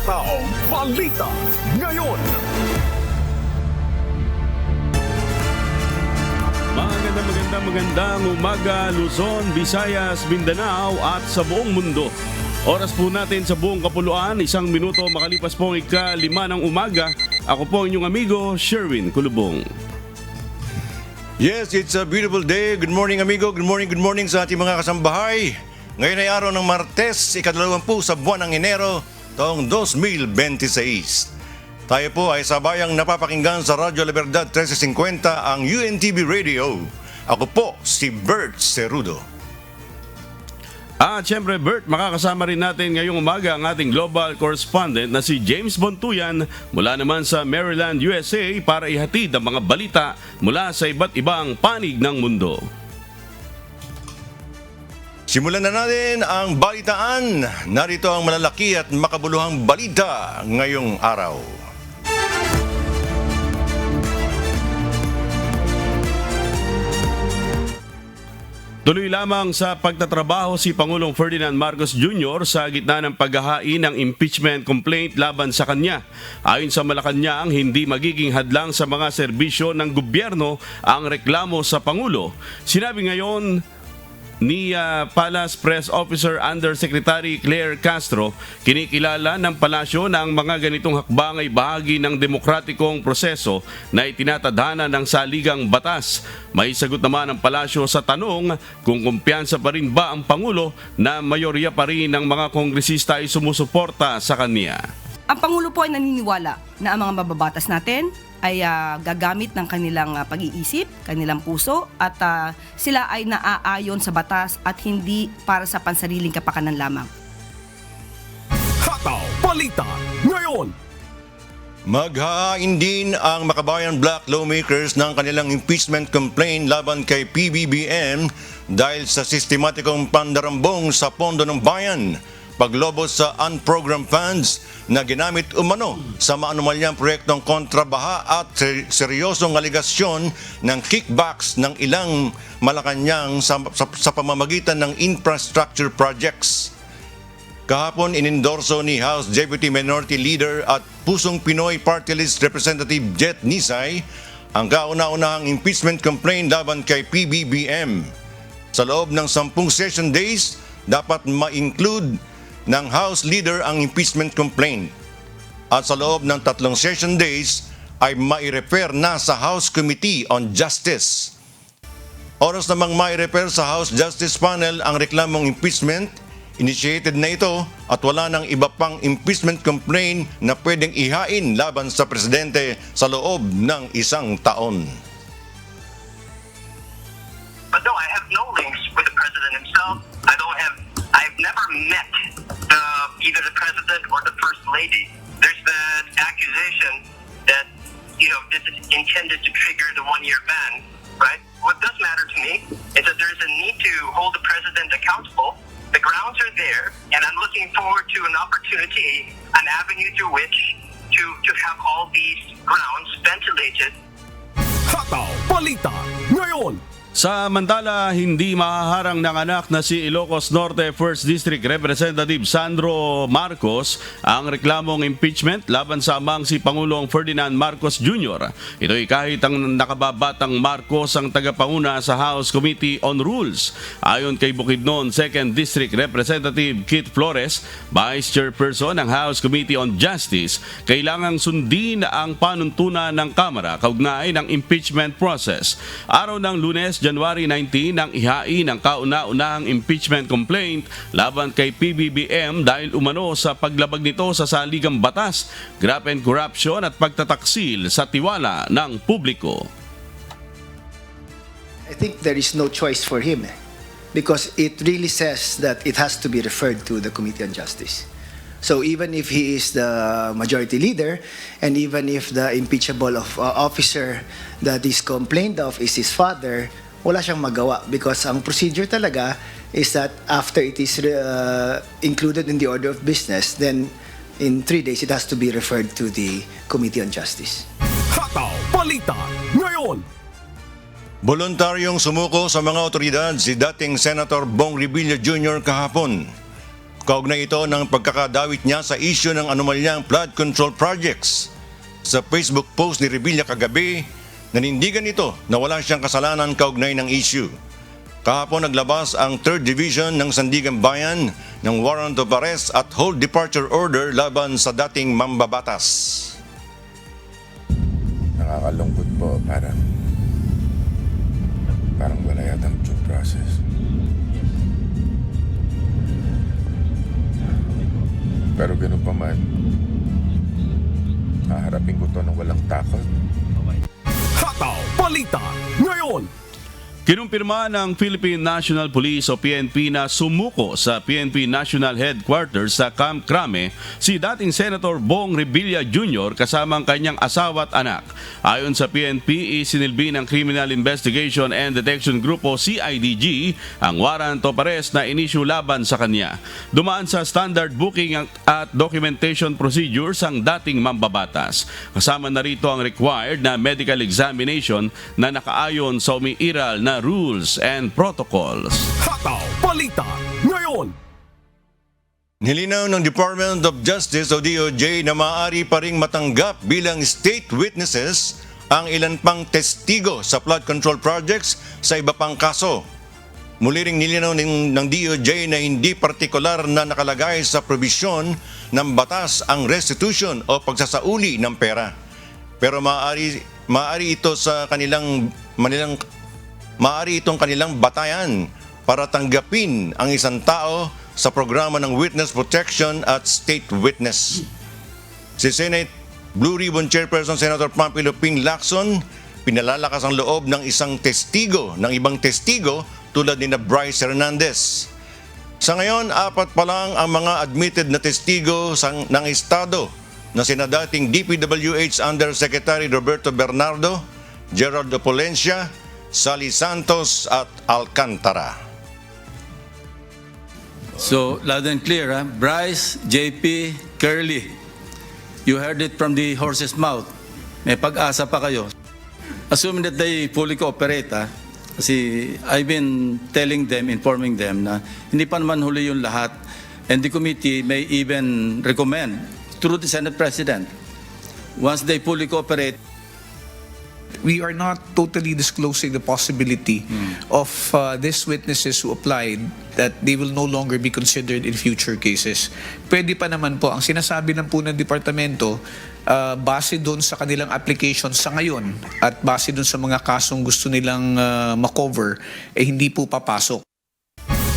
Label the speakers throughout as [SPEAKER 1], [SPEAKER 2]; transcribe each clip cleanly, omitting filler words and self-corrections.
[SPEAKER 1] Hataw Balita ngayon. Magandang umaga Luzon, Visayas, Mindanao at sa buong mundo. Oras po natin sa buong kapuluan, 1 minuto makalipas po ang ika-5 ng umaga. Ako po inyong amigo, Sherwin Kulubong.
[SPEAKER 2] Yes, it's a beautiful day. Good morning amigo, good morning sa ating mga kasambahay. Ngayon ay araw ng Martes, ika-20 sa buwan ng Enero, taong 2026. Tayo po ay sabayang napapakinggan sa Radyo La Verdad 1350 ang UNTV Radio. Ako po si Bert Cerudo.
[SPEAKER 1] At syempre Bert, makakasama rin natin ngayong umaga ang ating global correspondent na si James Bontuyan mula naman sa Maryland, USA para ihatid ang mga balita mula sa iba't ibang panig ng mundo.
[SPEAKER 2] Simulan na natin ang balitaan. Narito ang malalaki at makabuluhang balita ngayong araw.
[SPEAKER 1] Tuloy lamang sa pagtatrabaho si Pangulong Ferdinand Marcos Jr. sa gitna ng paghahain ng impeachment complaint laban sa kanya. Ayon sa Malacanang, hindi magiging hadlang sa mga serbisyo ng gobyerno ang reklamo sa Pangulo. Sinabi ngayon ni Palace Press Officer Undersecretary Claire Castro, kinikilala ng palasyo na ang mga ganitong hakbang ay bahagi ng demokratikong proseso na itinatadhana ng saligang batas. May sagot naman ang palasyo sa tanong kung kumpiyansa pa rin ba ang Pangulo na mayorya pa rin ng mga kongresista ay sumusuporta sa kanya.
[SPEAKER 3] Ang Pangulo po ay naniniwala na ang mga mababatas natin ay gagamit ng kanilang pag-iisip, kanilang puso at sila ay naaayon sa batas at hindi para sa pansariling kapakanan lamang.
[SPEAKER 1] Hataw Balita ngayon.
[SPEAKER 2] Maghahain din ang Makabayan Black lawmakers ng kanilang impeachment complaint laban kay PBBM dahil sa sistematikong pandarambong sa pondo ng bayan, paglobos sa unprogrammed funds na ginamit umano sa maanumalyang proyektong kontrabaha at seryosong aligasyon ng kickbacks ng ilang Malacanang sa pamamagitan ng infrastructure projects. Kahapon inendorso ni House Deputy Minority Leader at Pusong Pinoy Party List Representative Jet Nisay ang kauna-unahang impeachment complaint laban kay PBBM. Sa loob ng 10 session days, dapat ma-include ng House Leader ang impeachment complaint. At sa loob ng 3 session days ay mai-refer na sa House Committee on Justice. Oras namang mai-refer sa House Justice Panel ang reklamong impeachment. Initiated na ito at wala nang iba pang impeachment complaint na pwedeng ihain laban sa presidente sa loob ng 1 taon.
[SPEAKER 4] But no, I have no links with the president himself. I've never met either the president or the first lady. There's the accusation that, this is intended to trigger the 1-year ban, right? What does matter to me is that there's a need to hold the president accountable. The grounds are there, and I'm looking forward to an opportunity, an avenue through which to have all these grounds ventilated.
[SPEAKER 1] Hataw Balita ngayon. Samantala, hindi mahaharang ng anak na si Ilocos Norte 1st District Representative Sandro Marcos ang reklamong impeachment laban sa amang si Pangulong Ferdinand Marcos Jr. Ito'y kahit ang nakababatang Marcos ang tagapanguna sa House Committee on Rules. Ayon kay Bukidnon 2nd District Representative Kit Flores, Vice Chairperson ng House Committee on Justice, kailangang sundin ang panuntunan ng Kamara kaugnay ng impeachment process. Araw ng Lunes, January 19 nang ihain ang kauna-unahang impeachment complaint laban kay PBBM dahil umano sa paglabag nito sa saligang batas, graft and corruption at pagtataksil sa tiwala ng publiko.
[SPEAKER 5] I think there is no choice for him because it really says that it has to be referred to the Committee on Justice. So even if he is the majority leader and even if the impeachable officer that is complained of is his father, wala siyang magawa because ang procedure talaga is that after it is included in the order of business, then in 3 days it has to be referred to the Committee on Justice.
[SPEAKER 1] Hataw Balita ngayon.
[SPEAKER 2] Voluntaryong sumuko sa mga otoridad si dating Senator Bong Revilla Jr. kahapon. Kaugnay ito ng pagkakadawit niya sa issue ng anomalyang flood control projects. Sa Facebook post ni Revilla kagabi, nanindigan ito na wala siyang kasalanan kaugnay ng issue. Kahapon naglabas ang 3rd Division ng Sandigan Bayan ng warrant of arrest at hold departure order laban sa dating mambabatas.
[SPEAKER 6] Nakakalungkot po, parang wala yatang due process. Pero ganun pa man, haharapin ko to ng walang takot.
[SPEAKER 1] Hataw Balita ngayon. Kinumpirma ng Philippine National Police o PNP na sumuko sa PNP National Headquarters sa Camp Crame si dating Senator Bong Revilla Jr. kasama ang kanyang asawa at anak. Ayon sa PNP, isinilbi ng Criminal Investigation and Detection Group o CIDG ang warrant of arrest na inisyu laban sa kanya. Dumaan sa standard booking at documentation procedures ang dating mambabatas. Kasama na rito ang required na medical examination na nakaayon sa umiiral na rules and protocols. Hataw Balita ngayon.
[SPEAKER 2] Nilinaw ng Department of Justice o DOJ na maaari pa ring matanggap bilang state witnesses ang ilan pang testigo sa flood control projects sa iba pang kaso. Muli ring nilinaw ng DOJ na hindi partikular na nakalagay sa probisyon ng batas ang restitution o pagsasauli ng pera. Pero maaari itong kanilang batayan para tanggapin ang isang tao sa programa ng Witness Protection at State Witness. Si Senate Blue Ribbon Chairperson Senator Pampilo Ping Lacson pinalalakas ang loob ng ibang testigo tulad ni Bryce Hernandez. Sa ngayon, 4 pa lang ang mga admitted na testigo ng Estado na sina dating DPWH Undersecretary Roberto Bernardo, Gerald Opolencia, Sally Santos at Alcantara.
[SPEAKER 7] So, loud and clear, ha? Bryce, JP, Curly. You heard it from the horse's mouth. May pag-asa pa kayo. Assuming that they fully cooperate, ha? Kasi I've been informing them na hindi pa naman huli yung lahat. And the committee may even recommend through the Senate President, once they fully cooperate,
[SPEAKER 8] we are not totally disclosing the possibility of these witnesses who applied that they will no longer be considered in future cases. Pwede pa naman po, ang sinasabi lang po ng departamento, base doon sa kanilang application sa ngayon at base doon sa mga kasong gusto nilang makover, hindi po papasok.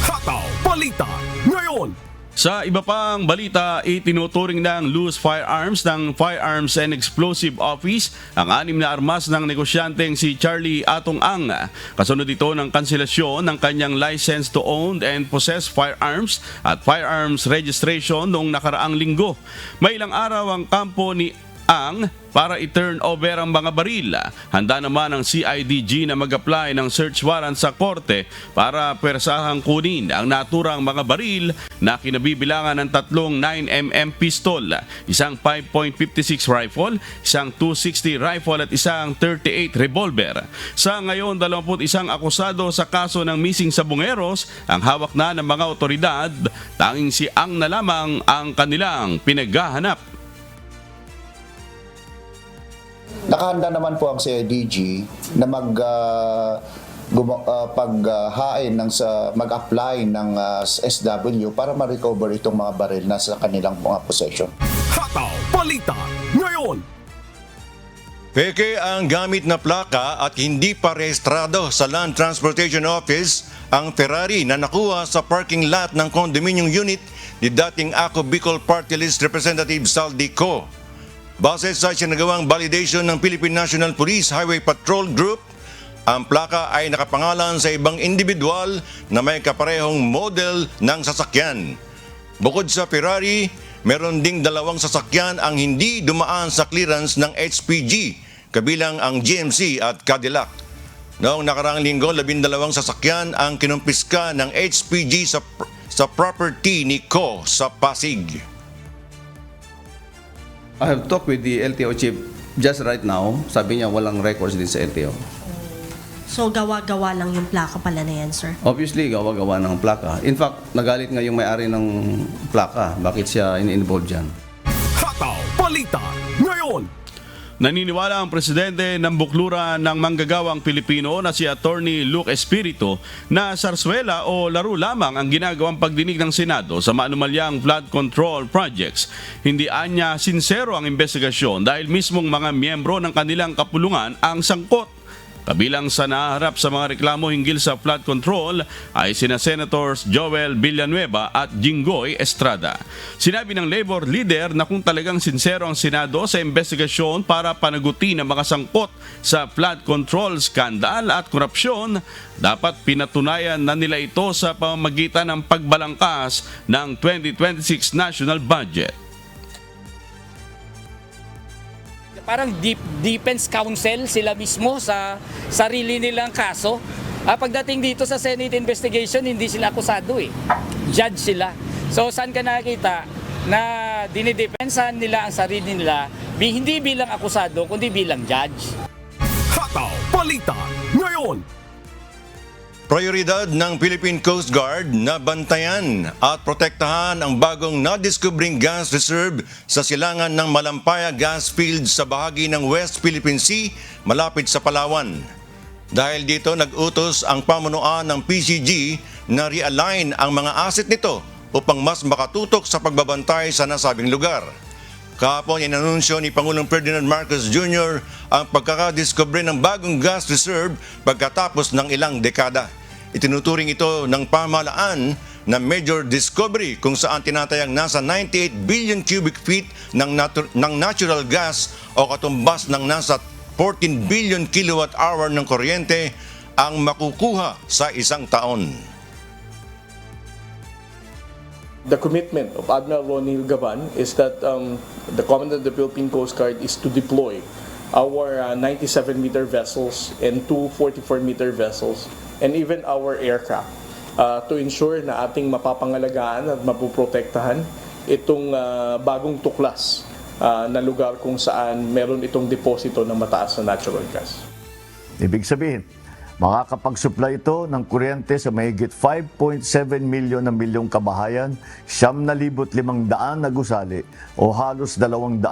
[SPEAKER 1] Hataw Balita ngayon. Sa iba pang balita, itinuturing ng loose firearms ng Firearms and Explosive Office ang 6 na armas ng negosyanteng si Charlie Atong Ang. Kasunod ito ng kanselasyon ng kanyang license to own and possess firearms at firearms registration noong nakaraang linggo. May ilang araw ang kampo ni Ang para i-turn over ang mga baril. Handa naman ang CIDG na mag-apply ng search warrant sa korte para pwersahang kunin ang naturang mga baril na kinabibilangan ng 3 9mm pistol, isang 5.56 rifle, isang 260 rifle at isang 38 revolver. Sa ngayon, 21 akusado sa kaso ng missing sa Bungeros ang hawak na ng mga otoridad. Tanging si Ang na lamang ang kanilang pinaghahanap.
[SPEAKER 9] Nakahanda naman po ang CIDG na mag-apply ng SW para ma-recover itong mga baril na sa kanilang mga possession.
[SPEAKER 1] Hataw Balita ngayon.
[SPEAKER 2] Peke ang gamit na plaka at hindi pa rehistrado sa Land Transportation Office ang Ferrari na nakuha sa parking lot ng condominium unit ni dating Ako Bicol Party List Representative Saldi Co. Base sa sinagawang validation ng Philippine National Police Highway Patrol Group, ang plaka ay nakapangalan sa ibang individual na may kaparehong model ng sasakyan. Bukod sa Ferrari, meron ding 2 sasakyan ang hindi dumaan sa clearance ng HPG, kabilang ang GMC at Cadillac. Noong nakaraang linggo, 12 sasakyan ang kinumpiska ng HPG sa property ni Co sa Pasig.
[SPEAKER 10] I have talked with the LTO chief just right now. Sabi niya walang records din sa LTO. So So gawa-gawa lang yung plaka pala na yan, sir?
[SPEAKER 11] Obviously, gawa-gawa ng plaka. In fact, nagalit nga yung may-ari ng plaka. Bakit siya in-involve dyan?
[SPEAKER 1] Hataw Balita ngayon. Naniniwala ang presidente ng Bukluran ng Manggagawang Pilipino na si Attorney Luke Espiritu na sarswela o laro lamang ang ginagawang pagdinig ng Senado sa maanumalyang flood control projects. Hindi anya sinsero ang investigasyon dahil mismong mga miyembro ng kanilang kapulungan ang sangkot. Kabilang sa naharap sa mga reklamo hinggil sa flood control ay sina Senators Joel Villanueva at Jinggoy Estrada. Sinabi ng labor leader na kung talagang sinsero ang Senado sa investigasyon para panagutin ang mga sangkot sa flood control skandal at korupsyon, dapat pinatunayan na nila ito sa pamamagitan ng pagbalangkas ng 2026 national budget.
[SPEAKER 12] Parang defense counsel sila mismo sa sarili nilang kaso. Pagdating dito sa Senate investigation, hindi sila akusado eh. Judge sila. So saan ka nakikita na dinidepensahan nila ang sarili nila, hindi bilang akusado, kundi bilang judge.
[SPEAKER 1] Hataw Balita ngayon.
[SPEAKER 2] Prioridad ng Philippine Coast Guard na bantayan at protektahan ang bagong nadiskubring gas reserve sa silangan ng Malampaya Gas Field sa bahagi ng West Philippine Sea malapit sa Palawan. Dahil dito nag-utos ang pamunuan ng PCG na realign ang mga asset nito upang mas makatutok sa pagbabantay sa nasabing lugar. Kahapon inanunsyo ni Pangulong Ferdinand Marcos Jr. ang pagkakadiskubre ng bagong gas reserve pagkatapos ng ilang dekada. Itinuturing ito ng pamahalaan na major discovery kung saan tinatayang nasa 98 billion cubic feet ng natural gas o katumbas ng nasa 14 billion kilowatt hour ng kuryente ang makukuha sa isang taon.
[SPEAKER 13] The commitment of Admiral Ronnie Gavan is that the Commandant of the Philippine Coast Guard is to deploy our 97-meter vessels and two 44-meter vessels and even our aircraft to ensure na ating mapapangalagaan at mapuprotektahan itong bagong tuklas na lugar kung saan meron itong deposito ng mataas na natural gas.
[SPEAKER 14] Ibig sabihin, makakapag-supply ito ng kuryente sa mahigit 5.7 milyong kabahayan, 9,500 na gusali o halos 200,000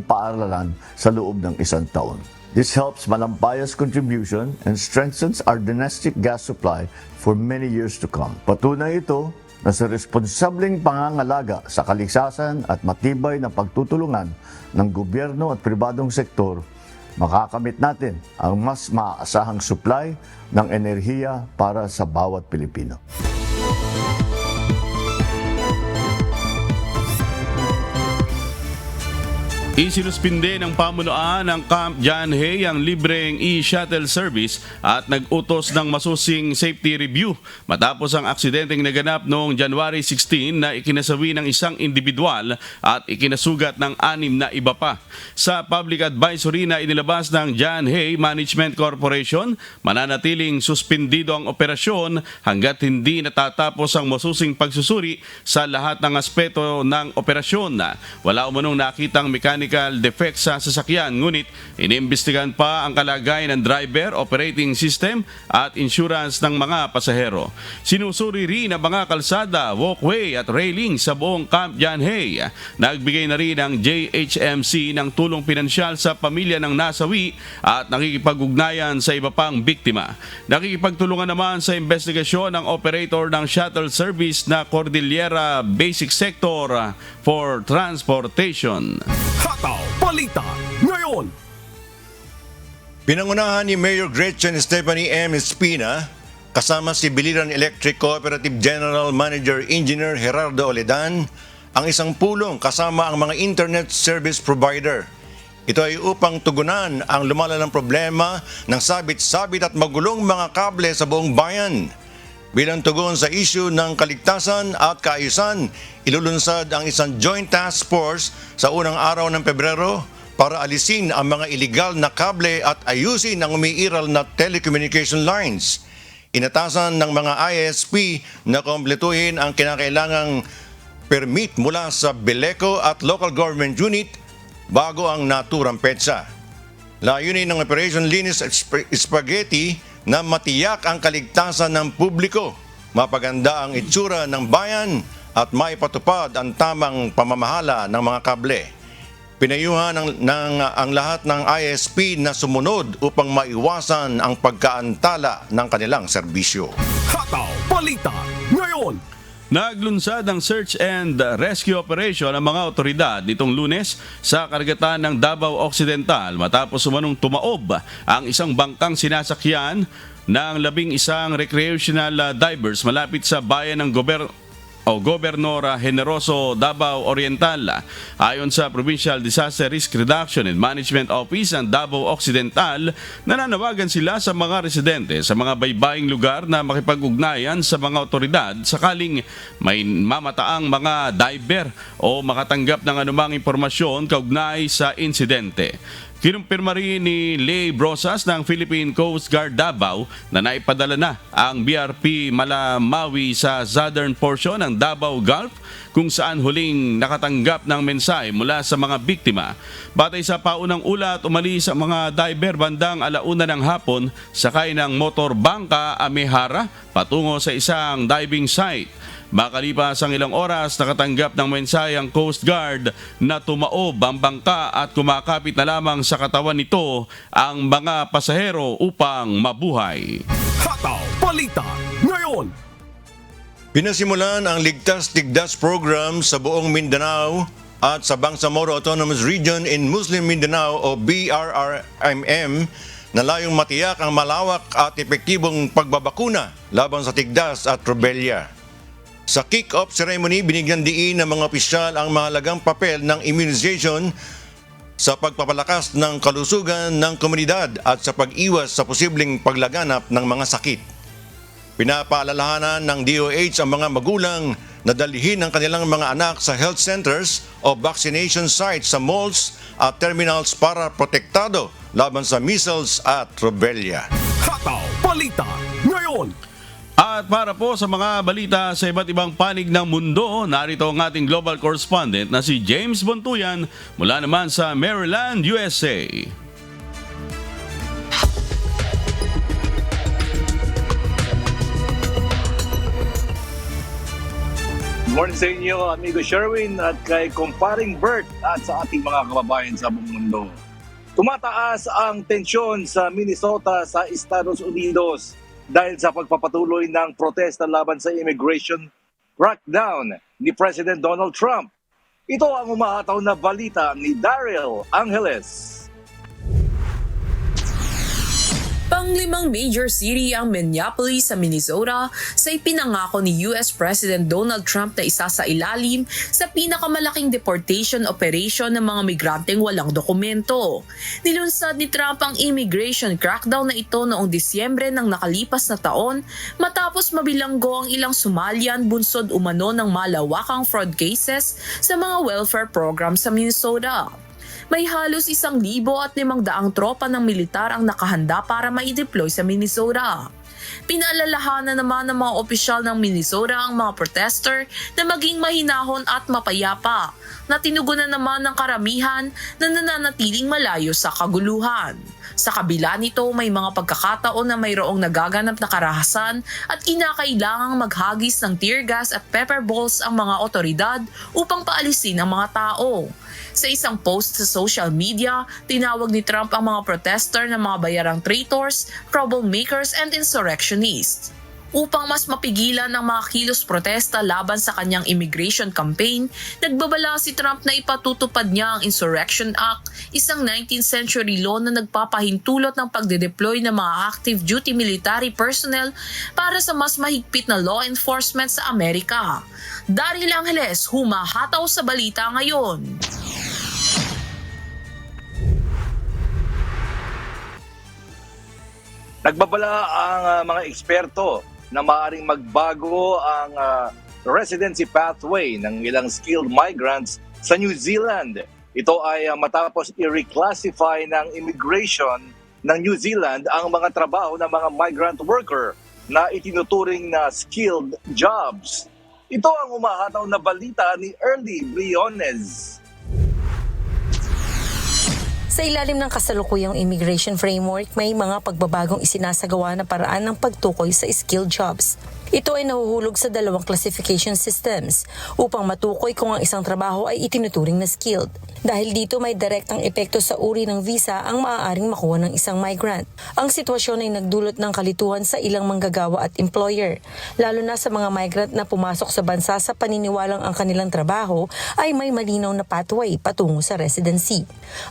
[SPEAKER 14] paaralan sa loob ng isang taon. This helps Malampaya's contribution and strengthens our domestic gas supply for many years to come. Patunay ito na sa responsableng pangangalaga sa kaligsasan at matibay na pagtutulungan ng gobyerno at pribadong sektor, makakamit natin ang mas maaasahang supply ng enerhiya para sa bawat Pilipino.
[SPEAKER 1] Isinuspinde ng pamunuan ng Camp John Hay ang libreng e-shuttle service at nag-utos ng masusing safety review matapos ang aksidenteng naganap noong January 16 na ikinasawi ng isang individual at ikinasugat ng 6 na iba pa. Sa public advisory na inilabas ng John Hay Management Corporation, mananatiling suspendido ang operasyon hanggat hindi natatapos ang masusing pagsusuri sa lahat ng aspeto ng operasyon. Wala umunong nakitang mechanical defect sa sasakyan, ngunit inimbestigahan pa ang kalagayan ng driver, operating system at insurance ng mga pasahero. Sinusuri rin ang mga kalsada, walkway at railing sa buong Camp John Hay. Nagbigay na rin ang JHMC ng tulong pinansyal sa pamilya ng nasawi at nakikipag-ugnayan sa iba pang biktima. Nakikipagtulungan naman sa investigasyon ang operator ng shuttle service na Cordillera Basic Sector for Transportation. Hataw Balita ngayon.
[SPEAKER 2] Pinangunahan ni Mayor Gretchen Stephanie M. Espina kasama si Biliran Electric Cooperative General Manager Engineer Gerardo Oledan ang isang pulong kasama ang mga internet service provider. Ito ay upang tugunan ang lumalalang problema ng sabit-sabit at magulong mga kable sa buong bayan. Bilang tugon sa isyu ng kaligtasan at kaayusan, ilulunsad ang isang joint task force sa unang araw ng Pebrero para alisin ang mga iligal na kable at ayusin ang umiiral na telecommunication lines. Inatasan ng mga ISP na kompletuhin ang kinakailangang permit mula sa Beleco at local government unit bago ang naturang petsa. Layunin ng Operation Linis Spaghetti na matiyak ang kaligtasan ng publiko, mapaganda ang itsura ng bayan at maipatupad ang tamang pamamahala ng mga kable. Pinayuhan ang lahat ng ISP na sumunod upang maiwasan ang pagkaantala ng kanilang serbisyo.
[SPEAKER 1] Hataw Balita ngayon. Naglunsad ang search and rescue operation ng mga otoridad nitong Lunes sa karagatan ng Davao Occidental matapos umanong tumaob ang isang bangkang sinasakyan ng 11 recreational divers malapit sa bayan ng Gobernador Generoso, Davao Oriental. Ayon sa Provincial Disaster Risk Reduction and Management Office ng Davao Occidental, nananawagan sila sa mga residente sa mga baybaying lugar na makipag-ugnayan sa mga otoridad sakaling may mamataang mga diver o makatanggap ng anumang impormasyon kaugnay sa insidente. Kinumpirma rin ni Lay Brosas ng Philippine Coast Guard Davao na naipadala na ang BRP Malamawi sa southern portion ng Davao Gulf kung saan huling nakatanggap ng mensahe mula sa mga biktima. Batay sa paunang ulat, umalis ang mga diver bandang 1:00 ng hapon sakay ng motor bangka Amehara patungo sa isang diving site. Makalipas ang ilang oras, nakatanggap ng mensahe ang Coast Guard na tumaob ang bangka at kumakapit na lamang sa katawan nito ang mga pasahero upang mabuhay. Hataw Balita ngayon.
[SPEAKER 2] Pinasimulan ang Ligtas Tigdas program sa buong Mindanao at sa Bangsamoro Autonomous Region in Muslim Mindanao o BRRMM na layong matiyak ang malawak at epektibong pagbabakuna laban sa tigdas at rubella. Sa kick-off ceremony, binigyan diin ng mga opisyal ang mahalagang papel ng immunization sa pagpapalakas ng kalusugan ng komunidad at sa pag-iwas sa posibleng paglaganap ng mga sakit. Pinapaalalahanan ng DOH ang mga magulang na dalhin ang kanilang mga anak sa health centers o vaccination sites sa malls at terminals para protektado laban sa measles at rubella.
[SPEAKER 1] Hataw Balita ngayon. At para po sa mga balita sa iba't ibang panig ng mundo, narito ang ating global correspondent na si James Bontuyan mula naman sa Maryland, USA.
[SPEAKER 15] Morning sa inyo, amigo Sherwin at kay Kumparing Bert at sa ating mga kababayan sa buong mundo. Tumataas ang tensyon sa Minnesota sa Estados Unidos dahil sa pagpapatuloy ng protesta laban sa immigration crackdown ni President Donald Trump. Ito ang umahataw na balita ni Daryl Angeles.
[SPEAKER 16] Panglimang major city ang Minneapolis sa Minnesota sa ipinangako ni US President Donald Trump na isa sa ilalim sa pinakamalaking deportation operation ng mga migranteng walang dokumento. Nilunsad ni Trump ang immigration crackdown na ito noong Disyembre ng nakalipas na taon matapos mabilanggo ang ilang Somalian bunsod umano ng malawakang fraud cases sa mga welfare program sa Minnesota. May halos 1,500 tropa ng militar ang nakahanda para mai-deploy sa Minnesota. Pinaalalahanan naman ng mga opisyal ng Minnesota ang mga protester na maging mahinahon at mapayapa, na tinugunan naman ng karamihan na nananatiling malayo sa kaguluhan. Sa kabila nito, may mga pagkakataon na mayroong nagaganap na karahasan at kinakailangang maghagis ng tear gas at pepper balls ang mga otoridad upang paalisin ang mga tao. Sa isang post sa social media, tinawag ni Trump ang mga protester na mga bayarang traitors, troublemakers and insurrectionists. Upang mas mapigilan ang mga kilos protesta laban sa kanyang immigration campaign, nagbabala si Trump na ipatutupad niya ang Insurrection Act, isang 19th century law na nagpapahintulot ng pagde-deploy ng mga active duty military personnel para sa mas mahigpit na law enforcement sa Amerika. Daryl Angeles, humahataw sa balita ngayon.
[SPEAKER 15] Nagbabala ang mga eksperto na maaaring magbago ang residency pathway ng ilang skilled migrants sa New Zealand. Ito ay matapos i-reclassify ng immigration ng New Zealand ang mga trabaho ng mga migrant worker na itinuturing na skilled jobs. Ito ang umahataw na balita ni Early Briones.
[SPEAKER 17] Sa ilalim ng kasalukuyang immigration framework, may mga pagbabagong isinasagawa na paraan ng pagtukoy sa skilled jobs. Ito ay nahuhulog sa dalawang classification systems upang matukoy kung ang isang trabaho ay itinuturing na skilled. Dahil dito may direktang epekto sa uri ng visa ang maaaring makuha ng isang migrant. Ang sitwasyon ay nagdulot ng kalituhan sa ilang manggagawa at employer, lalo na sa mga migrant na pumasok sa bansa sa paniniwalang ang kanilang trabaho ay may malinaw na pathway patungo sa residency.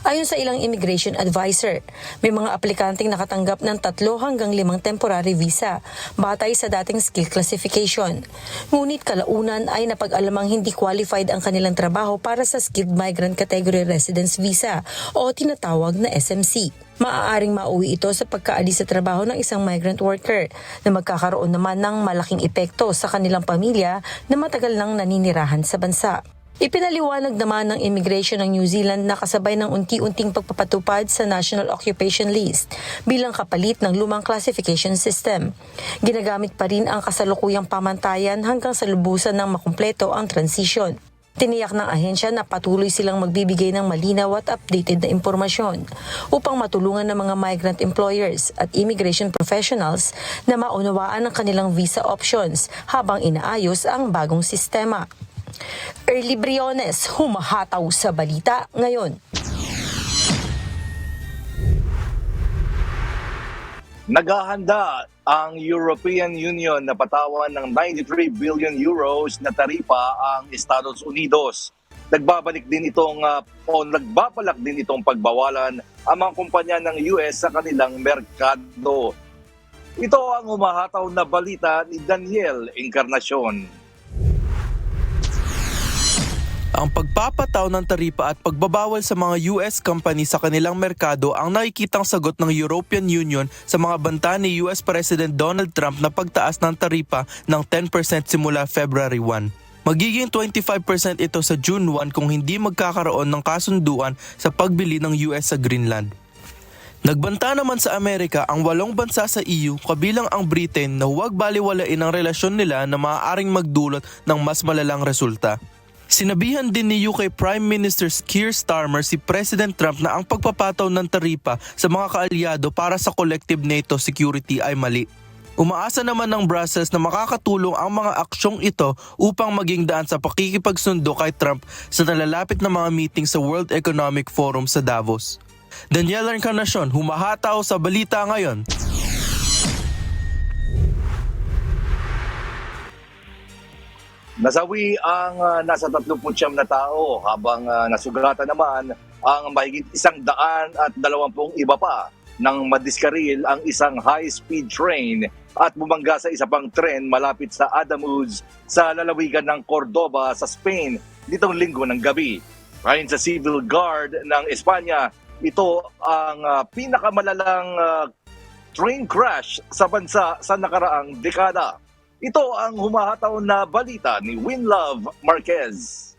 [SPEAKER 17] Ayon sa ilang immigration advisor, may mga aplikanteng nakatanggap ng 3 hanggang 5 temporary visa batay sa dating skill classification. Ngunit kalaunan ay napag-alamang hindi qualified ang kanilang trabaho para sa Skilled Migrant Category Residence Visa o tinatawag na SMC. Maaaring mauwi ito sa pagkaalis sa trabaho ng isang migrant worker na magkakaroon naman ng malaking epekto sa kanilang pamilya na matagal nang naninirahan sa bansa. Ipinaliwanag naman ng Immigration ng New Zealand na kasabay ng unti-unting pagpapatupad sa National Occupation List bilang kapalit ng lumang classification system. Ginagamit pa rin ang kasalukuyang pamantayan hanggang sa lubusan ng makumpleto ang transition. Tiniyak ng ahensya na patuloy silang magbibigay ng malinaw at updated na impormasyon upang matulungan ng mga migrant employers at immigration professionals na maunawaan ang kanilang visa options habang inaayos ang bagong sistema. Early Briones, humahataw sa balita ngayon.
[SPEAKER 15] Naghahanda ang European Union na patawan ng 93 billion euros na taripa ang Estados Unidos. Nagbabalik din itong nagbabalak din itong pagbawalan ang mga kumpanya ng US sa kanilang merkado. Ito ang humahataw na balita ni Daniel Encarnacion.
[SPEAKER 18] Ang pagpapataw ng taripa at pagbabawal sa mga US company sa kanilang merkado ang nakikitang sagot ng European Union sa mga banta ni US President Donald Trump na pagtaas ng taripa ng 10% simula February 1. Magiging 25% ito sa June 1 kung hindi magkakaroon ng kasunduan sa pagbili ng US sa Greenland. Nagbanta naman sa Amerika ang 8 bansa sa EU kabilang ang Britain na huwag baliwalain ang relasyon nila na maaaring magdulot ng mas malalang resulta. Sinabihan din ni UK Prime Minister Keir Starmer si President Trump na ang pagpapataw ng taripa sa mga kaalyado para sa collective NATO security ay mali. Umaasa naman ng Brussels na makakatulong ang mga aksyong ito upang maging daan sa pakikipagsundo kay Trump sa nalalapit na mga meeting sa World Economic Forum sa Davos. Daniel Encarnacion, humahataw sa balita ngayon.
[SPEAKER 15] Nasawi ang nasa 39 na tao habang nasugatan naman ang mahigit 120 iba pa nang madiskaril ang isang high-speed train at bumangga sa isa pang tren malapit sa Adamuz sa lalawigan ng Cordoba sa Spain nitong Linggo ng gabi. Ayon sa Civil Guard ng Espanya, ito ang pinakamalalang train crash sa bansa sa nakaraang dekada. Ito ang humahataw na balita ni Winlove Marquez.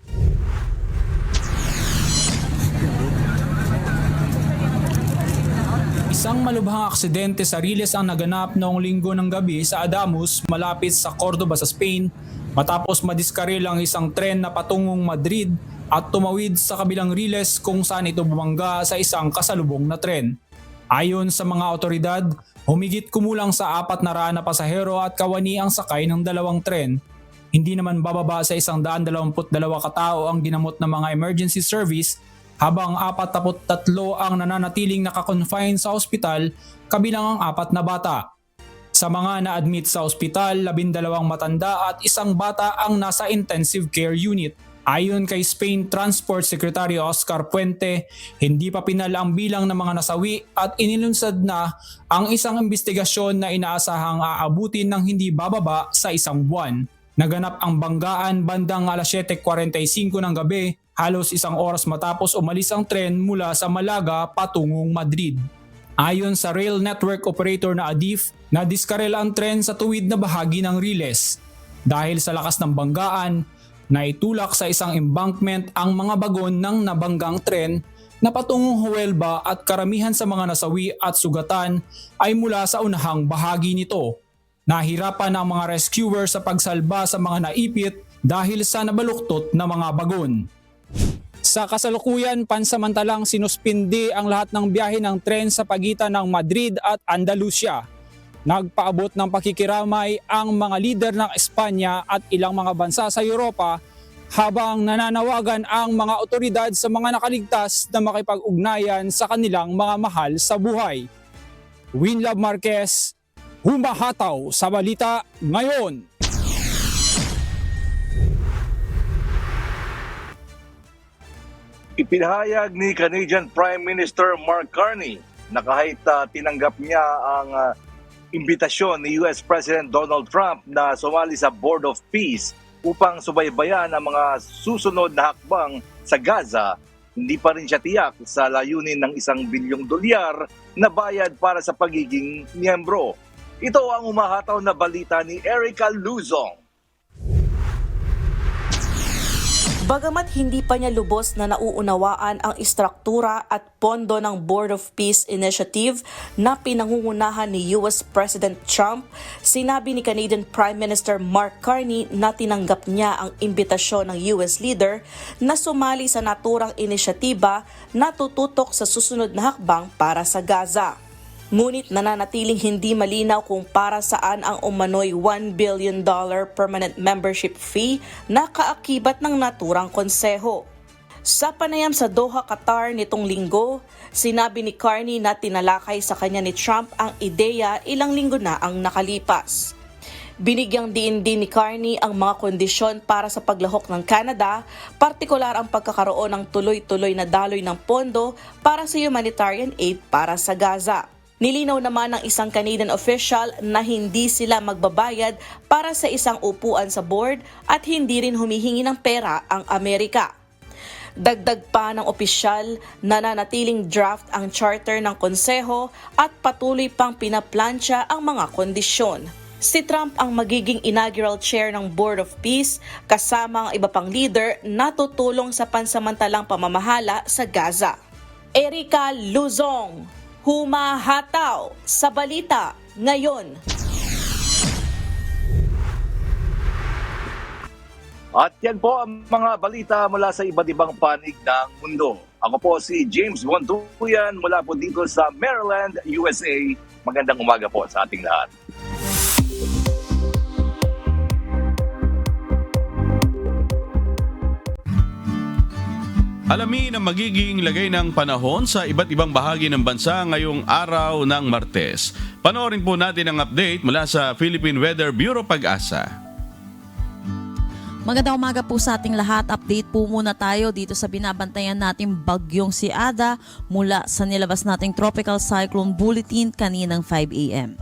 [SPEAKER 19] Isang malubhang aksidente sa Riles ang naganap noong Linggo ng gabi sa Adamuz malapit sa Cordoba sa Spain matapos madiskaril ang isang tren na patungong Madrid at tumawid sa kabilang Riles kung saan ito bumangga sa isang kasalubong na tren. Ayon sa mga otoridad, humigit kumulang sa 400 na pasahero at kawani ang sakay ng 2 tren. Hindi naman bababa sa 122 katao ang ginamot ng mga emergency service habang 43 ang nananatiling nakakonfine sa ospital kabilang ang 4 na bata. Sa mga na-admit sa ospital, 12 matanda at 1 bata ang nasa intensive care unit. Ayon kay Spain Transport Secretary Oscar Puente, hindi pa pinal ang bilang ng mga nasawi at inilunsad na ang isang investigasyon na inaasahang aabutin ng hindi bababa sa 1 buwan. Naganap ang banggaan bandang alas 7:45 ng gabi, halos 1 oras matapos umalis ang tren mula sa Malaga patungong Madrid. Ayon sa rail network operator na Adif, nadiskarel ang tren sa tuwid na bahagi ng Riles. Dahil sa lakas ng banggaan, naitulak sa isang embankment ang mga bagon ng nabanggang tren na patungong Huelva at karamihan sa mga nasawi at sugatan ay mula sa unahang bahagi nito. Nahirapan ang mga rescuer sa pagsalba sa mga naipit dahil sa nabaluktot na mga bagon. Sa kasalukuyan, pansamantalang sinuspindi ang lahat ng biyahe ng tren sa pagitan ng Madrid at Andalusia. Nagpaabot ng pakikiramay ang mga lider ng Espanya at ilang mga bansa sa Europa habang nananawagan ang mga otoridad sa mga nakaligtas na makipag-ugnayan sa kanilang mga mahal sa buhay. Winlab Marquez, humahataw sa balita ngayon.
[SPEAKER 15] Ipinahayag ni Canadian Prime Minister Mark Carney na kahit tinanggap niya ang imbitasyon ni US President Donald Trump na sumali sa Board of Peace upang subaybayan ang mga susunod na hakbang sa Gaza, hindi pa rin siya tiyak sa layunin ng $1 bilyong na bayad para sa pagiging miyembro. Ito ang umahataw na balita ni Erica Luzong.
[SPEAKER 20] Bagamat hindi pa niya lubos na nauunawaan ang istruktura at pondo ng Board of Peace Initiative na pinangungunahan ni US President Trump, sinabi ni Canadian Prime Minister Mark Carney na tinanggap niya ang imbitasyon ng US leader na sumali sa naturang inisyatiba na tututok sa susunod na hakbang para sa Gaza. Ngunit nananatiling hindi malinaw kung para saan ang umano'y $1 billion permanent membership fee na kaakibat ng naturang konseho. Sa panayam sa Doha, Qatar nitong linggo, sinabi ni Carney na tinalakay sa kanya ni Trump ang ideya ilang linggo na ang nakalipas. Binigyang diin din ni Carney ang mga kondisyon para sa paglahok ng Canada, partikular ang pagkakaroon ng tuloy-tuloy na daloy ng pondo para sa humanitarian aid para sa Gaza. Nilinaw naman ng isang Canadian official na hindi sila magbabayad para sa isang upuan sa board at hindi rin humihingi ng pera ang Amerika. Dagdag pa ng opisyal, nananatiling draft ang charter ng konseho at patuloy pang pinaplansya ang mga kondisyon. Si Trump ang magiging inaugural chair ng Board of Peace kasama ang iba pang leader na tutulong sa pansamantalang pamamahala sa Gaza. Erica Luzong, humahataw sa balita ngayon.
[SPEAKER 15] At yan po ang mga balita mula sa iba't ibang panig ng mundo. Ako po si James Bontuyan mula po dito sa Maryland, USA. Magandang umaga po sa ating lahat.
[SPEAKER 1] Alamin ang magiging lagay ng panahon sa iba't ibang bahagi ng bansa ngayong araw ng Martes. Panoorin po natin ang update mula sa Philippine Weather Bureau Pag-asa.
[SPEAKER 21] Magandang umaga po sa ating lahat. Update po muna tayo dito sa binabantayan nating bagyong si Ada mula sa nilabas nating Tropical Cyclone Bulletin kaninang 5 a.m.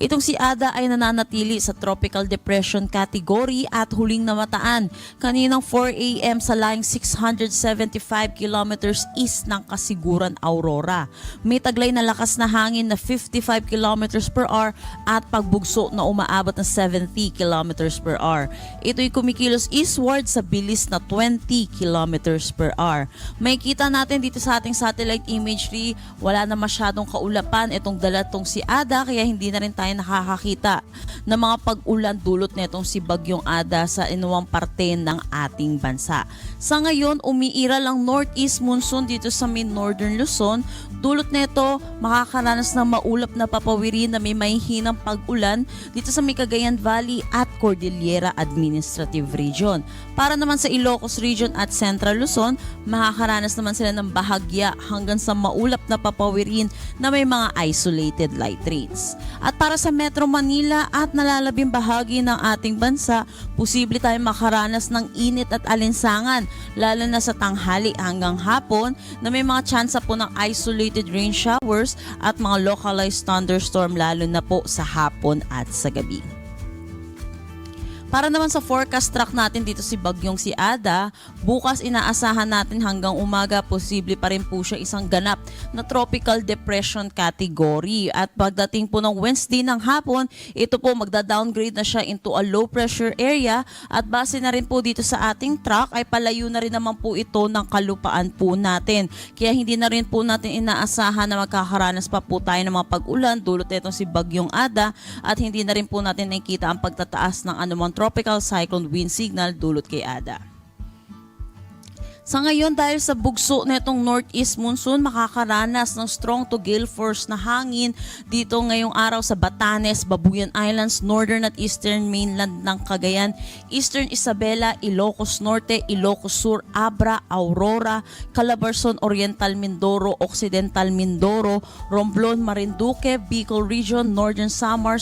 [SPEAKER 21] Itong si Ada ay nananatili sa Tropical Depression category at huling namataan kaninang 4 a.m. sa layong 675 kilometers east ng Kasiguran, Aurora. May taglay na lakas na hangin na 55 kilometers per hour at pagbugso na umaabot ng 70 kilometers per hour. Ito'y kumikilos eastward sa bilis na 20 kilometers per hour. May kita natin dito sa ating satellite imagery, wala na masyadong kaulapan itong dalatong si Ada kaya hindi na rin tayo nakakakita ng mga pag-ulan dulot netong si Bagyong Ada sa inuwang parte ng ating bansa. Sa ngayon, umiiral ang northeast monsoon dito sa northern Luzon. Dulot neto, makakaranas ng maulap na papawirin na may mahihinang pag-ulan dito sa Cagayan Valley at Cordillera Administrative Region. Para naman sa Ilocos Region at Central Luzon, makakaranas naman sila ng bahagya hanggang sa maulap na papawirin na may mga isolated light rains. At para sa Metro Manila at nalalabing bahagi ng ating bansa, posible tayong makaranas ng init at alinsangan, lalo na sa tanghali hanggang hapon na may mga tsansa po ng isolated rain showers at mga localized thunderstorm lalo na po sa hapon at sa gabi. Para naman sa forecast track natin dito si Bagyong si Ada, bukas inaasahan natin hanggang umaga posible pa rin po siya isang ganap na tropical depression category. At pagdating po ng Wednesday ng hapon, ito po magda-downgrade na siya into a low pressure area at base na rin po dito sa ating track ay palayo na rin naman po ito ng kalupaan po natin. Kaya hindi na rin po natin inaasahan na magkakaranas pa po tayo ng mga pag-ulan dulot itong si Bagyong Ada at hindi na rin po natin nakikita ang pagtataas ng anumang tropical cyclone wind signal dulot kay Ada. Sa ngayon, dahil sa bugso netong northeast monsoon, makakaranas ng strong to gale force na hangin dito ngayong araw sa Batanes, Babuyan Islands, northern at eastern mainland ng Cagayan, eastern Isabela, Ilocos Norte, Ilocos Sur, Abra, Aurora, Calabarzon, Oriental Mindoro, Occidental Mindoro, Romblon, Marinduque, Bicol Region, Northern Samar,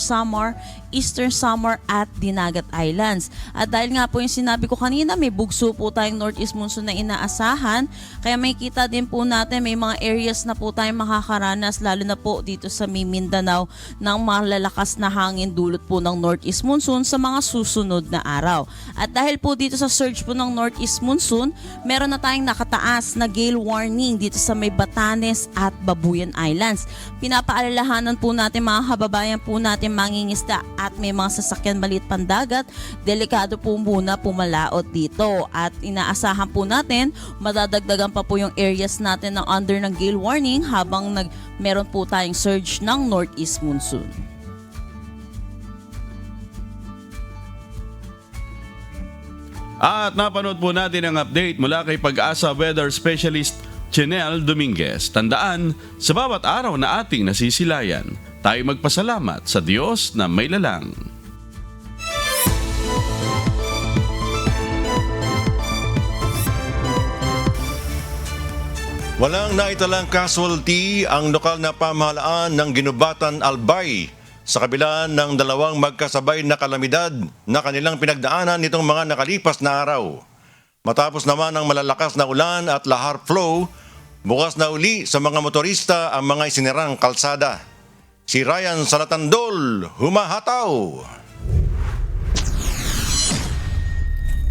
[SPEAKER 21] Eastern Samar at Dinagat Islands. At dahil nga po yung sinabi ko kanina, may bugso po tayong northeast monsoon na inaasahan, kaya may kita din po natin may mga areas na po tayong makakaranas, lalo na po dito sa Mindanao, ng malalakas na hangin dulot po ng northeast monsoon sa mga susunod na araw. At dahil po dito sa surge po ng northeast monsoon, meron na tayong nakataas na gale warning dito sa may Batanes at Babuyan Islands. Pinapaalalahanan po natin mga kababayan po natin mangingisda at may mga sasakyan maliit pandagat, delikado po muna pumalaot dito. At inaasahan po natin, madadagdagan pa po yung areas natin ng under ng gale warning habang meron po tayong surge ng northeast monsoon.
[SPEAKER 1] At napanood po natin ang update mula kay Pag-asa Weather Specialist Chenel Dominguez. Tandaan, sa bawat araw na ating nasisilayan, tayo magpasalamat sa Diyos na may lalang.
[SPEAKER 2] Walang naitalang casualty ang lokal na pamahalaan ng Ginubatan, Albay sa kabila ng dalawang magkasabay na kalamidad na kanilang pinagdaanan nitong mga nakalipas na araw. Matapos naman ang malalakas na ulan at lahar flow, bukas na uli sa mga motorista ang mga isinirang kalsada. Si Ryan Salatandol, humahataw!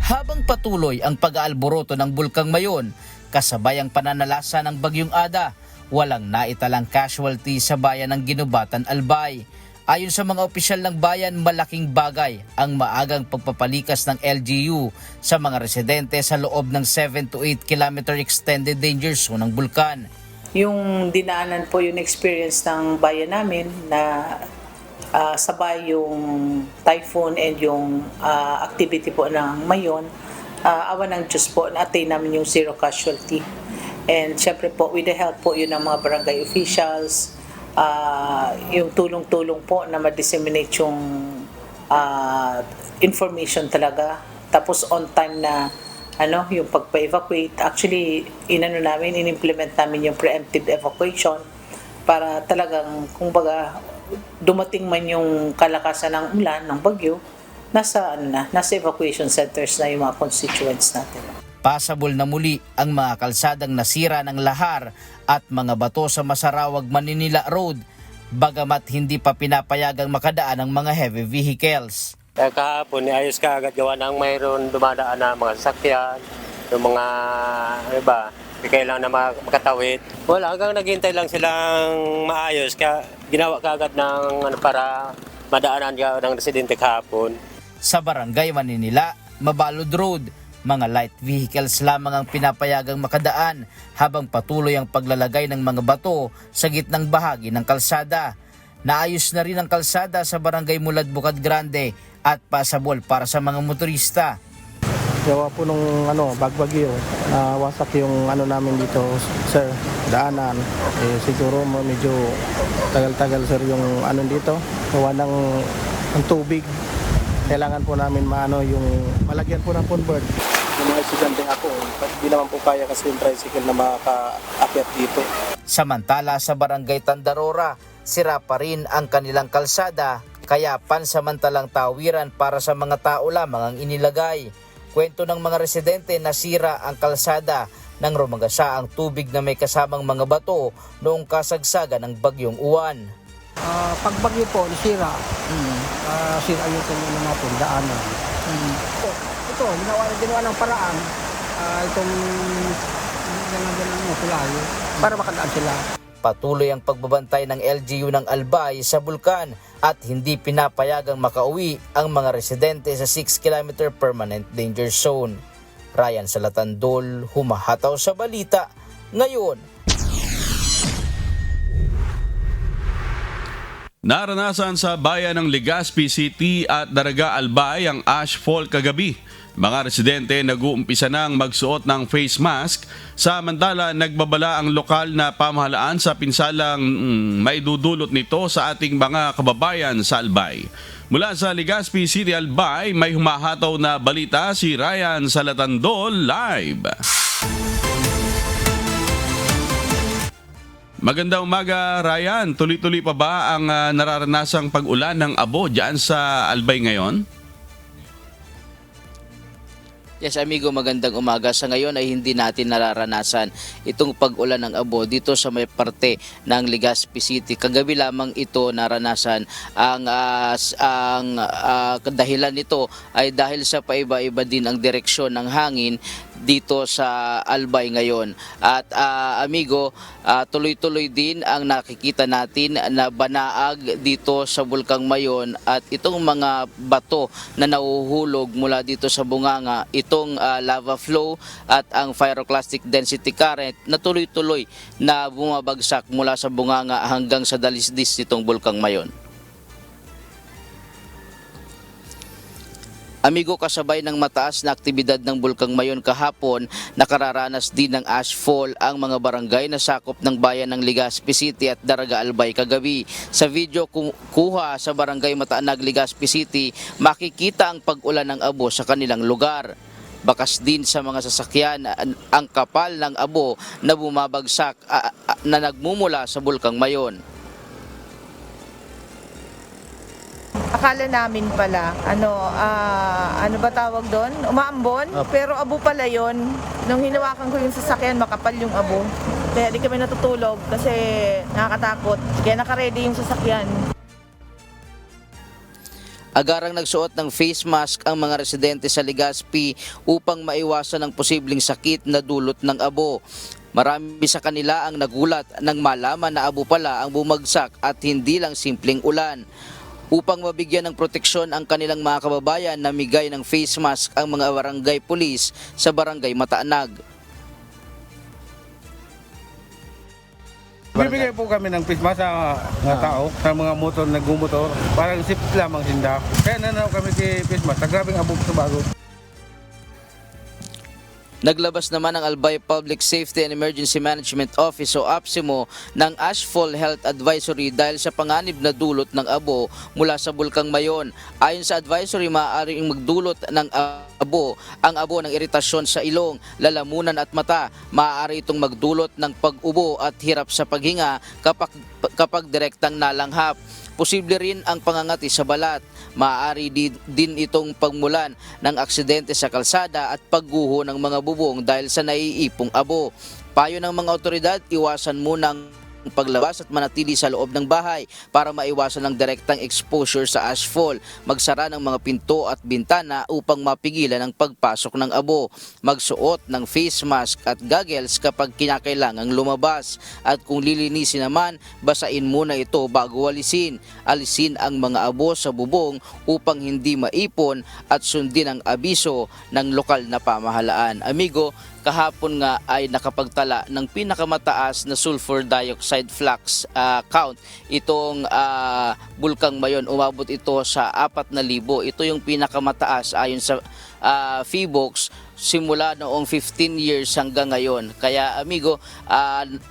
[SPEAKER 3] Habang patuloy ang pag-aalboroto ng Bulkang Mayon, kasabay ang pananalasa ng Bagyong Ada, walang naitalang casualty sa bayan ng Ginubatan, Albay. Ayon sa mga opisyal ng bayan, malaking bagay ang maagang pagpapalikas ng LGU sa mga residente sa loob ng 7 to 8 kilometer extended danger zone ng bulkan.
[SPEAKER 22] Yung dinaanan po yung experience ng bayan namin na sabay yung typhoon and yung activity po ng Mayon, awan ng Diyos po, na-attain namin yung zero casualty. And syempre po, with the help po yun ng mga barangay officials, yung tulong-tulong po na ma-disseminate yung information talaga. Tapos on time na yung pagpa-evacuate. Actually, in-implement namin yung preemptive evacuation para talagang, kumbaga, dumating man yung kalakasan ng ulan, ng bagyo, nasa evacuation centers na yung mga constituents natin.
[SPEAKER 3] Pasabol na muli ang mga kalsadang nasira ng lahar at mga bato sa Masarawag, Maninila Road, bagamat hindi pa pinapayagang makadaan ang mga heavy vehicles.
[SPEAKER 23] Kahapon, ayos ka agad gawa ng mayroon dumadaan na mga sasakyan, yung mga kailangan na makatawid. Wala, hanggang naghintay lang silang maayos, kaya ginawa ka agad ng para madaanan ka ng residente kahapon.
[SPEAKER 3] Sa barangay Maninila, Mabalod Road, mga light vehicles lamang ang pinapayagang makadaan habang patuloy ang paglalagay ng mga bato sa gitnang bahagi ng kalsada. Naayos na rin ang kalsada sa barangay Mulad, Bukad Grande at pasabol para sa mga motorista.
[SPEAKER 24] Gawa po nung bagbagyo, wasak yung namin dito, sir, daanan. Siguro medyo tagal-tagal, sir, yung dito. Gawa ng tubig. Kailangan po namin yung malagyan po ng convert. Yung mga estudyante ako, hindi naman po kaya kasi yung tricycle na makaakyat dito.
[SPEAKER 3] Samantala sa barangay Tandarora, sira pa rin ang kanilang kalsada, kaya pansamantalang tawiran para sa mga tao lamang ang inilagay. Kwento ng mga residente, nasira ang kalsada nang rumagasa ang tubig na may kasamang mga bato noong kasagsagan ng Bagyong Uwan.
[SPEAKER 25] Pagbagyo po, nasira. Sira yung kanyang natin, daanan. Ito, ginawa ng paraan. Itong tulayo para makadaan sila.
[SPEAKER 3] Patuloy ang pagbabantay ng LGU ng Albay sa bulkan at hindi pinapayagang makauwi ang mga residente sa 6 km permanent danger zone. Ryan Salatandol, humahataw sa balita ngayon.
[SPEAKER 1] Naranasan sa bayan ng Legazpi City at Daraga Albay ang ashfall kagabi Mga residente nag-uumpisa ng magsuot ng face mask, samantala nagbabala ang lokal na pamahalaan sa pinsalang maidudulot nito sa ating mga kababayan sa Albay. Mula sa Legazpi City, Albay, may humahataw na balita si Ryan Salatandol live. Magandang umaga, Ryan. Tuloy-tuloy pa ba ang nararanasang pag-ulan ng abo dyan sa Albay ngayon?
[SPEAKER 3] Yes, amigo, magandang umaga. Sa ngayon ay hindi natin nararanasan itong pag-ulan ng abo dito sa may parte ng Legazpi City. Kagabi lamang ito naranasan. Ang dahilan nito ay dahil sa paiba-iba din ang direksyon ng hangin dito sa Albay ngayon. At amigo, tuloy-tuloy din ang nakikita natin na banaag dito sa Bulkang Mayon at itong mga bato na nahuhulog mula dito sa bunganga, itong lava flow at ang pyroclastic density current na tuloy-tuloy na bumabagsak mula sa bunganga hanggang sa dalisdis nitong Bulkang Mayon. Amigo, kasabay ng mataas na aktibidad ng Bulkang Mayon kahapon, nakararanas din ng ashfall ang mga barangay na sakop ng bayan ng Legazpi City at Daraga Albay kagabi. Sa video kuha sa barangay Mataanag, Legazpi City, makikita ang pag-ulan ng abo sa kanilang lugar. Bakas din sa mga sasakyan ang kapal ng abo na bumabagsak na nagmumula sa Bulkang Mayon.
[SPEAKER 4] Akala namin pala, ano ba tawag doon? Umaambon, pero abo pala yon. Nung hinawakan ko yung sasakyan, makapal yung abo. Kaya di kami natutulog kasi nakakatakot. Kaya nakaredy yung sasakyan.
[SPEAKER 3] Agarang nagsuot ng face mask ang mga residente sa Legazpi upang maiwasan ang posibleng sakit na dulot ng abo. Marami sa kanila ang nagulat nang malaman na abo pala ang bumagsak at hindi lang simpleng ulan. Upang mabigyan ng proteksyon ang kanilang mga kababayan, namigay ng face mask ang mga barangay pulis sa barangay Mataanag.
[SPEAKER 24] Bibigay po kami ng face mask sa mga tao, sa mga motor, nagmumotor, parang safe lamang sinda. Kaya nananaw kami si face mask, grabing abog sa bago.
[SPEAKER 3] Naglabas naman ang Albay Public Safety and Emergency Management Office o APSEMO ng Ashfall Health Advisory dahil sa panganib na dulot ng abo mula sa Bulkang Mayon. Ayon sa advisory, maaaring magdulot ng abo ang abo ng iritasyon sa ilong, lalamunan at mata. Maaari itong magdulot ng pag-ubo at hirap sa paghinga kapag direktang nalanghap. Posible rin ang pangangati sa balat. Maaari din itong pagmulan ng aksidente sa kalsada at pagguho ng mga bubong dahil sa naiipong abo. Payo ng mga otoridad, iwasan munang paglabas at manatili sa loob ng bahay para maiwasan ang direktang exposure sa ashfall. Magsara ng mga pinto at bintana upang mapigilan ang pagpasok ng abo. Magsuot ng face mask at goggles kapag kinakailangang lumabas. At kung lilinisin naman, basain muna ito bago alisin. Alisin ang mga abo sa bubong upang hindi maipon at sundin ang abiso ng lokal na pamahalaan. Amigo, kahapon nga ay nakapagtala ng pinakamataas na sulfur dioxide flux count itong Bulkang Mayon. Umabot ito sa 4,000. Ito yung pinakamataas ayon sa PHIVOLCS simula noong 15 years hanggang ngayon. Kaya amigo,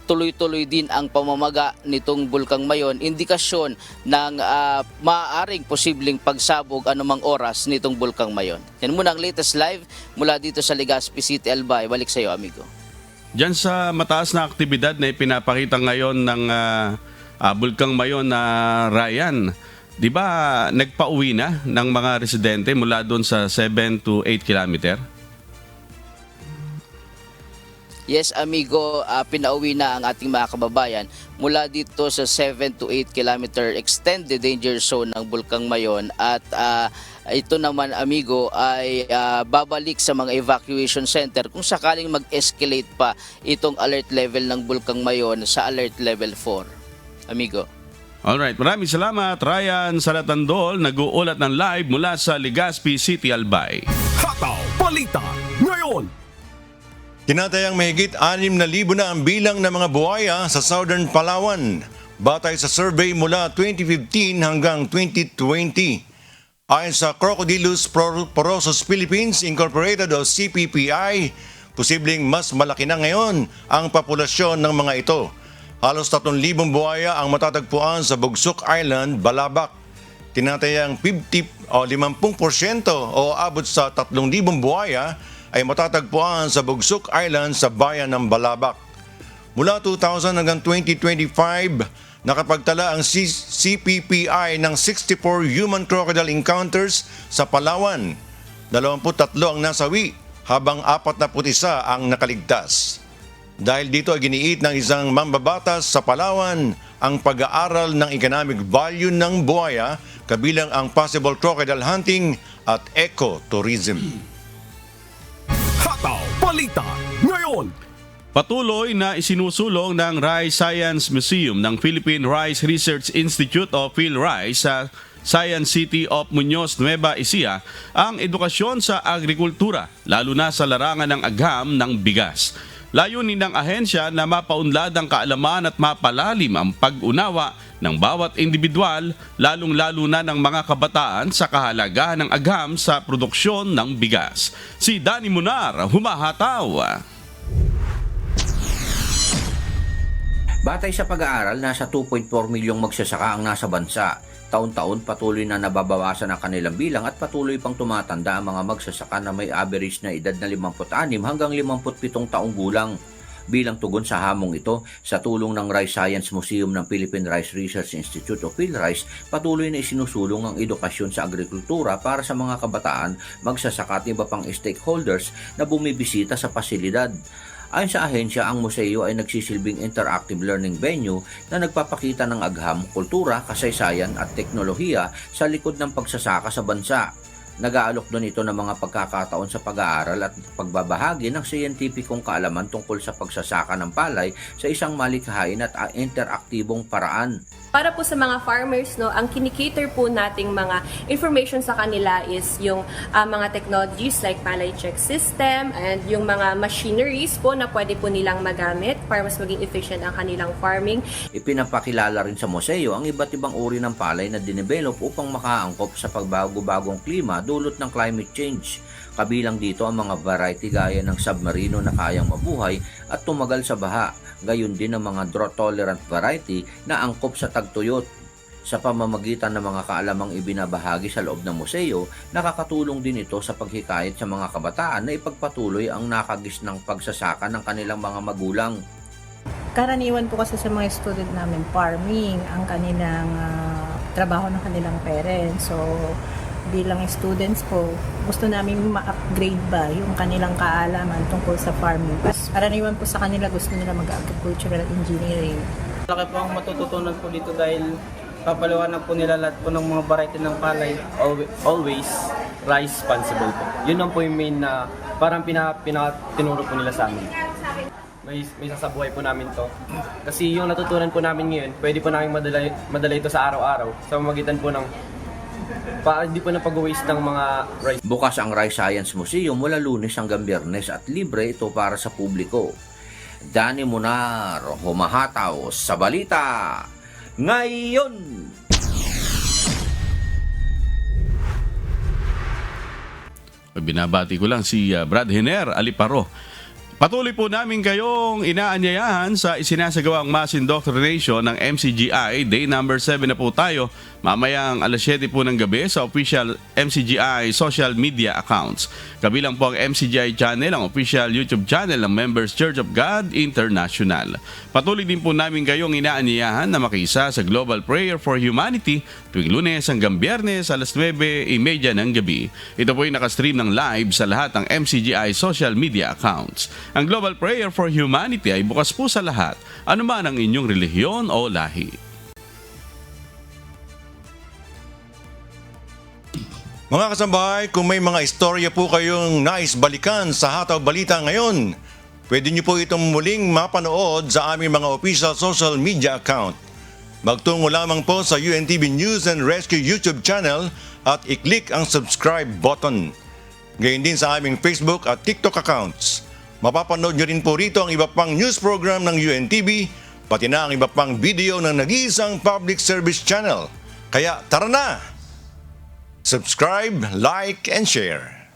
[SPEAKER 3] tuloy-tuloy din ang pamamaga nitong Bulkang Mayon, indikasyon ng maaaring posibleng pagsabog anumang oras nitong Bulkang Mayon. Yan muna ang latest live mula dito sa Legazpi City, Albay. Balik sa iyo, amigo.
[SPEAKER 1] Diyan sa mataas na aktibidad na ipinapakita ngayon ng Bulkang Mayon na Ryan, di ba nagpauwi na ng mga residente mula doon sa 7 to 8 kilometer?
[SPEAKER 3] Yes, amigo, pinauwi na ang ating mga kababayan mula dito sa 7 to 8 kilometer extended danger zone ng Bulkang Mayon at ito naman, amigo, ay babalik sa mga evacuation center kung sakaling mag-escalate pa itong alert level ng Bulkang Mayon sa alert level 4. Amigo.
[SPEAKER 1] Alright, maraming salamat Ryan Salatandol, nag-uulat ng live mula sa Legazpi City, Albay.
[SPEAKER 2] Hataw Balita ngayon! Tinatayang mahigit 6,000 na ang bilang ng mga buhaya sa Southern Palawan, batay sa survey mula 2015 hanggang 2020. Ayon sa Crocodilus Porosus Philippines Incorporated o CPPI, posibleng mas malaki na ngayon ang populasyon ng mga ito. Halos 3,000 buhaya ang matatagpuan sa Bugsok Island, Balabac. Tinatayang 50% o abot sa 3,000 buhaya ay matatagpuan sa Bugsok Island sa bayan ng Balabac. Mula 2000 hanggang 2025, nakapagtala ang CPPI ng 64 human crocodile encounters sa Palawan. 23 ang nasawi habang 41 ang nakaligtas. Dahil dito ay giniit ng isang mambabatas sa Palawan ang pag-aaral ng economic value ng buhaya kabilang ang possible crocodile hunting at ecotourism.
[SPEAKER 1] Hataw Balita Ngayon. Patuloy na isinusulong ng Rice Science Museum ng Philippine Rice Research Institute o PhilRice sa Science City of Muñoz, Nueva Ecija ang edukasyon sa agrikultura, lalo na sa larangan ng agham ng bigas. Layunin ng ahensya na mapaunlad ang kaalaman at mapalalim ang pag-unawa ng bawat individual, lalong-lalo na ng mga kabataan sa kahalagahan ng agham sa produksyon ng bigas. Si Danny Munar, humahataw.
[SPEAKER 5] Batay sa pag-aaral, nasa 2.4 milyong magsasaka ang nasa bansa. Taon-taon patuloy na nababawasan ang kanilang bilang at patuloy pang tumatanda ang mga magsasaka na may average na edad na 56 hanggang 57 taong gulang. Bilang tugon sa hamong ito, sa tulong ng Rice Science Museum ng Philippine Rice Research Institute o PhilRice, patuloy na isinusulong ang edukasyon sa agrikultura para sa mga kabataan, magsasaka at iba pang stakeholders na bumibisita sa pasilidad. Ayon sa ahensya, ang museo ay nagsisilbing interactive learning venue na nagpapakita ng agham, kultura, kasaysayan at teknolohiya sa likod ng pagsasaka sa bansa. Nag-aalok doon ito ng mga pagkakataon sa pag-aaral at pagbabahagi ng siyentipikong kaalaman tungkol sa pagsasaka ng palay sa isang malikhain at interaktibong paraan.
[SPEAKER 6] Para po sa mga farmers, no, ang kinikater po nating mga information sa kanila is yung mga technologies like palay check system and yung mga machineries po na pwede po nilang magamit para mas maging efficient ang kanilang farming.
[SPEAKER 5] Ipinapakilala rin sa museo ang iba't ibang uri ng palay na dinevelop upang makaangkop sa pagbago-bagong klima dulot ng climate change. Kabilang dito ang mga variety gaya ng submarino na kayang mabuhay at tumagal sa baha. Gayon din ang mga drought-tolerant variety na angkop sa tagtuyot. Sa pamamagitan ng mga kaalamang ibinabahagi sa loob ng museo, nakakatulong din ito sa paghikayat sa mga kabataan na ipagpatuloy ang nakagisnang pagsasaka ng kanilang mga magulang.
[SPEAKER 7] Karaniwan po kasi sa mga student namin, farming ang kanilang trabaho ng kanilang parents. So, bilang students po, gusto namin ma-upgrade ba yung kanilang kaalaman tungkol sa farming. Karaniwan po sa kanila gusto nila mag-agricultural engineering.
[SPEAKER 24] Laki po ang matututunan po dito dahil papaliwanag po nila lahat po ng mga variety ng palay. Always rice responsible po. Yun lang po yung main na parang tinuro po nila sa amin. May sasabuhay po namin to. Kasi yung natutunan po namin ngayon, pwede po namin madala ito sa araw-araw sa pamamagitan po ng para hindi po na pag-waste ng mga rice.
[SPEAKER 5] Bukas ang Rice Science Museum mula Lunes hanggang Biyernes at libre ito para sa publiko. Danny Munar, humahataw sa balita ngayon.
[SPEAKER 1] Binabati ko lang si Brad Hiner Aliparo. Patuloy po namin kayong inaanyayahan sa isinasagawang mass indoctrination ng MCGI. Day number 7 na po tayo. Mamayang alas 7 po ng gabi sa official MCGI social media accounts. Kabilang po ang MCGI channel, ang official YouTube channel ng Members Church of God International. Patuloy din po namin kayong inaanyayahan na makisa sa Global Prayer for Humanity tuwing Lunes hanggang Biyernes alas 9:30 ng gabi. Ito po ay nakastream ng live sa lahat ng MCGI social media accounts. Ang Global Prayer for Humanity ay bukas po sa lahat, anuman ang inyong relihiyon o lahi.
[SPEAKER 2] Mga kasambahay, kung may mga istorya po kayong nais balikan sa Hataw Balita ngayon, pwede niyo po itong muling mapanood sa aming mga official social media account. Magtungo lamang po sa UNTV News and Rescue YouTube channel at i-click ang subscribe button. Gayon din sa aming Facebook at TikTok accounts. Mapapanood nyo rin po rito ang iba pang news program ng UNTV, pati na ang iba pang video ng nag-iisang public service channel. Kaya tara na! Subscribe, like, and share.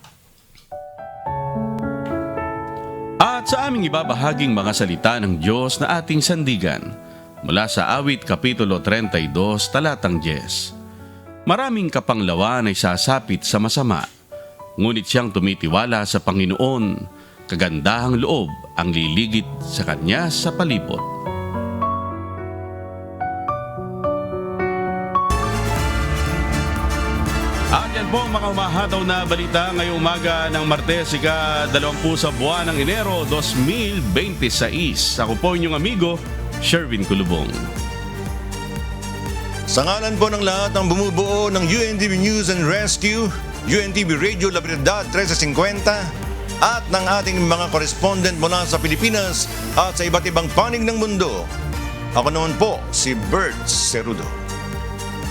[SPEAKER 1] At sa aming ibabahaging mga salita ng Diyos na ating sandigan, mula sa Awit Kapitulo 32, talatang 10. Maraming kapanglawan ay sasapit sa masama, ngunit siyang tumitiwala sa Panginoon, kagandahang loob ang liligit sa kanya sa palibot. At yan po ang mga umahataw na balita ngayong umaga ng Martes, ika-20 sa buwan ng Enero 2026. Ako po inyong amigo, Sherwin Kulubong.
[SPEAKER 2] Sa ngalan po ng lahat ng bumubuo ng UNTV News and Rescue, UNTV Radio La Verdad 1350 at ng ating mga correspondent mula sa Pilipinas at sa iba't ibang panig ng mundo, ako naman po si Bert Cerudo.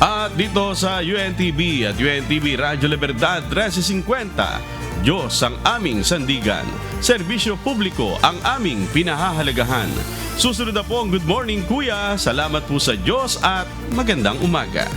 [SPEAKER 1] At dito sa UNTV at UNTV Radio La Verdad 1350, Diyos ang aming sandigan, serbisyo publiko ang aming pinahahalagahan. Susunod na po ang Good Morning Kuya. Salamat po sa Diyos at magandang umaga.